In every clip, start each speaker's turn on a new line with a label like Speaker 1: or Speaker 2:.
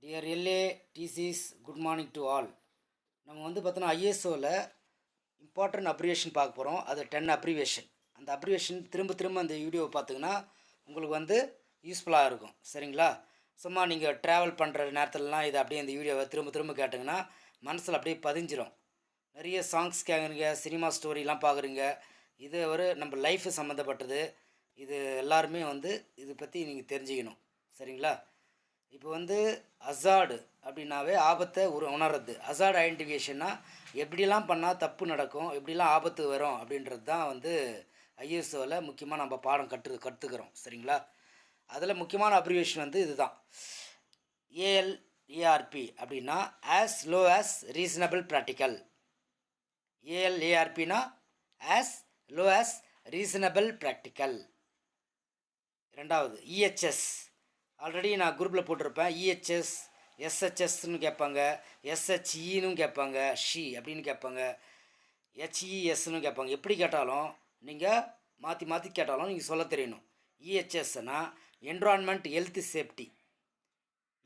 Speaker 1: Dear L A this is good morning to all. நம்ம வந்து பார்த்தோன்னா ஐஎஸ்ஓவில் இம்பார்ட்டன்ட் அப்ரிவேஷன் பார்க்க போகிறோம். அது 10 அப்ரிவேஷன். அந்த அப்ரிவேஷன் திரும்ப திரும்ப அந்த வீடியோவை பார்த்திங்கன்னா உங்களுக்கு வந்து யூஸ்ஃபுல்லாக இருக்கும். சரிங்களா? சும்மா நீங்கள் ட்ராவல் பண்ணுற நேரத்துலலாம் இதை அப்படியே இந்த வீடியோவை திரும்ப திரும்ப கேட்டிங்கன்னா மனசில் அப்படியே பதிஞ்சிரும். நிறைய சாங்ஸ் கேட்குறீங்க, சினிமா ஸ்டோரிலாம் பார்க்குறீங்க. இது ஒரு நம்ம லைஃபு சம்மந்தப்பட்டது. இது எல்லாருமே வந்து இதை பற்றி நீங்கள் தெரிஞ்சுக்கணும். சரிங்களா? இப்போ வந்து அசார்டு அப்படின்னாவே ஆபத்தை உணர்றது. அசார்டு ஐடென்டிஃபிகேஷன்னா எப்படிலாம் பண்ணால் தப்பு நடக்கும், எப்படிலாம் ஆபத்து வரும் அப்படின்றது தான் வந்து ஐஎஸ்ஓவில் முக்கியமாக நம்ம பாடம் கற்றுக்கிறோம். சரிங்களா? அதில் முக்கியமான அப்ரிவேஷன் வந்து இதுதான். ஏஎல்ஏஆர்பி அப்படின்னா as low as reasonable practical. ஏஎல்ஏஆர்பினா as low as reasonable practical. ரெண்டாவது இஹெச்எஸ். ஆல்ரெடி நான் குரூப்பில் போட்டிருப்பேன். இஹெச்எஸ், எஸ்ஹெச்எஸ்ன்னு கேட்பாங்க, எஸ்ஹெச்இன்னு கேட்பாங்க, ஷி அப்படின்னு கேட்பாங்க, ஹெச்இஎஸ்ன்னு கேட்பாங்க. எப்படி கேட்டாலும் நீங்கள் மாற்றி மாற்றி கேட்டாலும் நீங்கள் சொல்ல தெரியணும். இஹெச்எஸ்னால் என்விரான்மெண்ட் ஹெல்த் சேஃப்டி.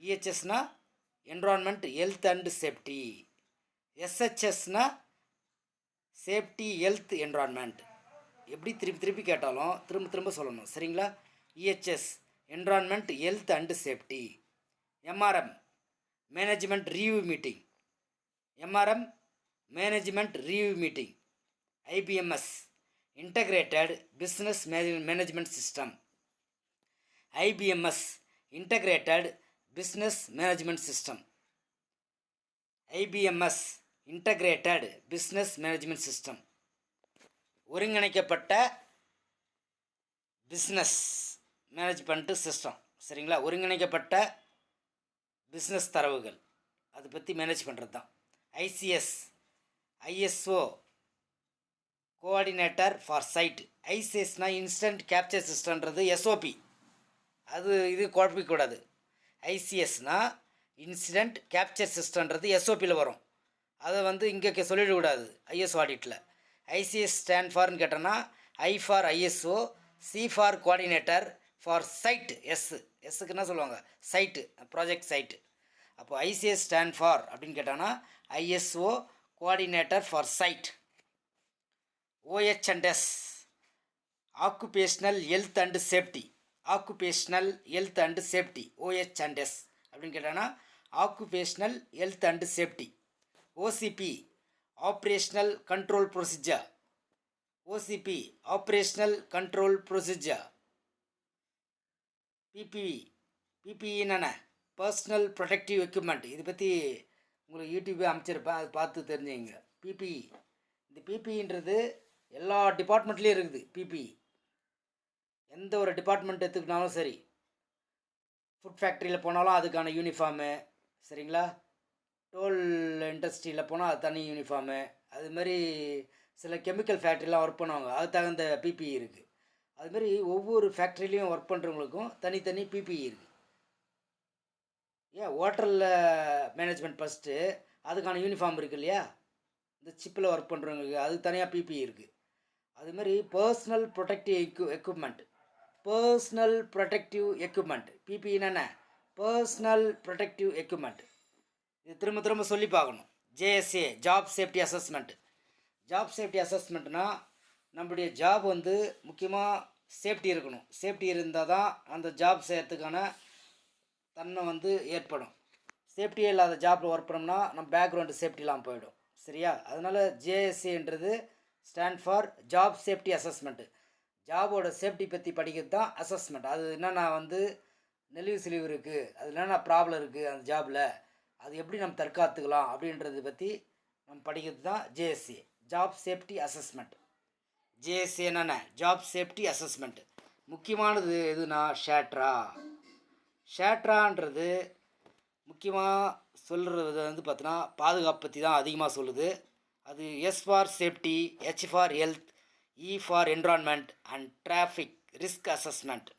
Speaker 1: இஹெச்எஸ்னால் என்விரான்மெண்ட் ஹெல்த் அண்ட் சேஃப்டி. எஸ்ஹெச்எஸ்னால் சேஃப்டி ஹெல்த் என்விரான்மெண்ட். எப்படி திருப்பி திருப்பி கேட்டாலும் திரும்ப திரும்ப சொல்லணும். சரிங்களா? EHS environment health and safety. MRM management review meeting. MRM management review meeting. IBMS integrated business management system. IBMS integrated business management system. IBMS integrated business management system. ஒருங்கிணைக்கப்பட்ட business management system. சரிங்களா? ஒருங்கிணைக்கப்பட்ட business தரவுகள் அதை பற்றி manage பண்ணுறது தான். ICS ISO coordinator for side. ஐசிஎஸ்னால் instant capture சிஸ்டம்ன்றது எஸ்ஓபி. இது குழப்பிக்கூடாது. ஐசிஎஸ்னால் இன்சிடென்ட் கேப்சர் சிஸ்டம்ன்றது எஸ்ஓபியில் வரும். அதை வந்து இங்கே சொல்லிடக்கூடாது ஐஎஸ் ஆடிட்டில். ஐசிஎஸ் ஸ்டாண்ட் ஃபார்னு கேட்டோன்னா I for ISO, C for coordinator, for site எஸ்ஸுக்கு என்ன சொல்லுவாங்க, சைட்டு, ப்ராஜெக்ட் சைட்டு. அப்போ ஐசிஎஸ் ஸ்டாண்ட் ஃபார் அப்படின்னு கேட்டாங்கன்னா ISO coordinator for site. OHNS occupational health and safety. Occupational health and safety OHNS அப்படின்னு கேட்டாங்கன்னா occupational health and safety. OCP operational control procedure. OCP operational control procedure. PPE என்னென்ன, personal protective equipment. இதை பற்றி உங்களுக்கு யூடியூப்பே அமைச்சிருப்பேன், அதை பார்த்து தெரிஞ்சுங்க. பிபிஇ, இந்த பிபிஇன்றது எல்லா டிபார்ட்மெண்ட்லேயும் இருக்குது. பிபிஇ எந்த ஒரு டிபார்ட்மெண்ட் எடுத்துக்கிட்டாலும் சரி, ஃபுட் ஃபேக்ட்ரியில் போனாலும் அதுக்கான யூனிஃபார்மு. சரிங்களா? டோல் இண்டஸ்ட்ரியில் போனால் அது தனி யூனிஃபார்மு. அதுமாரி சில கெமிக்கல் ஃபேக்ட்ரிலாம் ஒர்க் பண்ணுவாங்க, அது தகுந்த பிபிஇ இருக்குது. அதுமாரி ஒவ்வொரு ஃபேக்ட்ரிலையும் ஒர்க் பண்ணுறவங்களுக்கும் தனித்தனி பிபிஇ இருக்குது. ஏன் ஹோட்டலில் மேனேஜ்மெண்ட் ஃபஸ்ட்டு அதுக்கான யூனிஃபார்ம் இருக்குது இல்லையா? இந்த சிப்பில் ஒர்க் பண்ணுறவங்களுக்கு அது தனியாக பிபிஇ இருக்குது. அதுமாரி personal protective equipment. Personal protective equipment பிபிஇன்னு பர்சனல் ப்ரொடெக்டிவ் எக்யூப்மெண்ட். இது திரும்ப திரும்ப சொல்லி பார்க்கணும். JSA job safety assessment. Job safety அசஸ்மெண்ட்னா நம்முடைய ஜாப் வந்து முக்கியமாக சேஃப்டி இருக்கணும். சேஃப்டி இருந்தால் தான் அந்த ஜாப் செய்கிறதுக்கான தன்மை வந்து ஏற்படும். சேஃப்டியே இல்லாத ஜாப்பில் ஒர்க் பண்ணோம்னா நம்ம பேக்ரவுண்டு சேஃப்டிலாம் போயிடும். சரியா? அதனால் ஜேஎஸ்ஏன்றது stand for job safety assessment. ஜாபோட சேஃப்டி பற்றி படிக்கிறது தான் அசஸ்மெண்ட். அது என்னென்னா வந்து நெளிவு சிலிவு இருக்குது, அது என்னென்ன ப்ராப்ளம் இருக்குது அந்த ஜாபில், அது எப்படி நம்ம தற்காத்துக்கலாம் அப்படின்றத பற்றி நம்ம படிக்கிறது தான் JSA job safety assessment. JSA என்னென்ன, ஜாப் சேஃப்டி அசஸ்மெண்ட். முக்கியமானது எதுனா ஷேட்ரா. ஷேட்ரான்றது முக்கியமாக சொல்கிறது வந்து பார்த்தோன்னா பாதுகாப்பு பற்றி தான் அதிகமாக சொல்லுது. அது S for safety, H for health, E for environment and traffic risk assessment.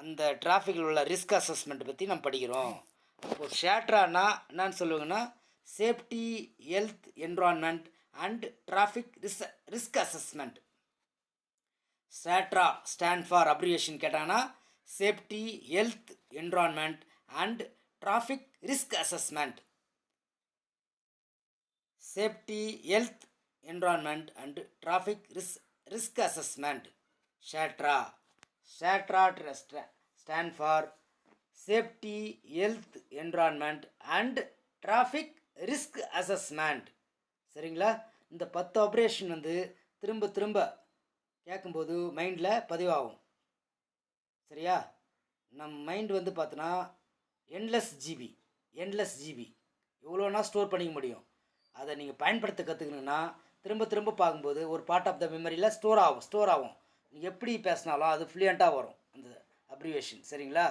Speaker 1: அந்த டிராஃபிக்கில் உள்ள ரிஸ்க் அசஸ்மெண்ட் பற்றி நம்ம படிக்கிறோம். இப்போ ஷேட்ரானா என்னன்னு சொல்லுவாங்கன்னா safety, health, environment and traffic risk assessment. SATRA stand for abbreviation கேட்டாங்கன்னா safety, health, environment and traffic risk assessment, safety health environment and traffic risk assessment, SATRA. SATRA stand for safety health environment and traffic risk assessment. சரிங்களா? இந்த 10 operation வந்து திரும்ப திரும்ப கேட்கும்போது மைண்டில் பதிவாகும். சரியா? நம்ம மைண்ட் வந்து பார்த்தோன்னா எண்ட்லெஸ் ஜிபி எவ்வளோனா ஸ்டோர் பண்ணிக்க முடியும். அதை நீங்கள் பயன்படுத்த கற்றுக்கணுன்னா திரும்ப திரும்ப பார்க்கும்போது ஒரு பார்ட் ஆஃப் த மெமரியில் ஸ்டோர் ஆகும். நீங்கள் எப்படி பேசினாலும் அது ஃப்ளூயண்ட்டாக வரும் அந்த அப்ரிவேஷன். சரிங்களா?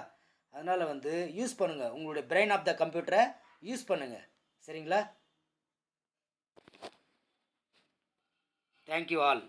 Speaker 1: அதனால் வந்து யூஸ் பண்ணுங்கள், உங்களுடைய பிரெயின் ஆஃப் த கம்ப்யூட்டரை யூஸ் பண்ணுங்கள். சரிங்களா? Thank you all.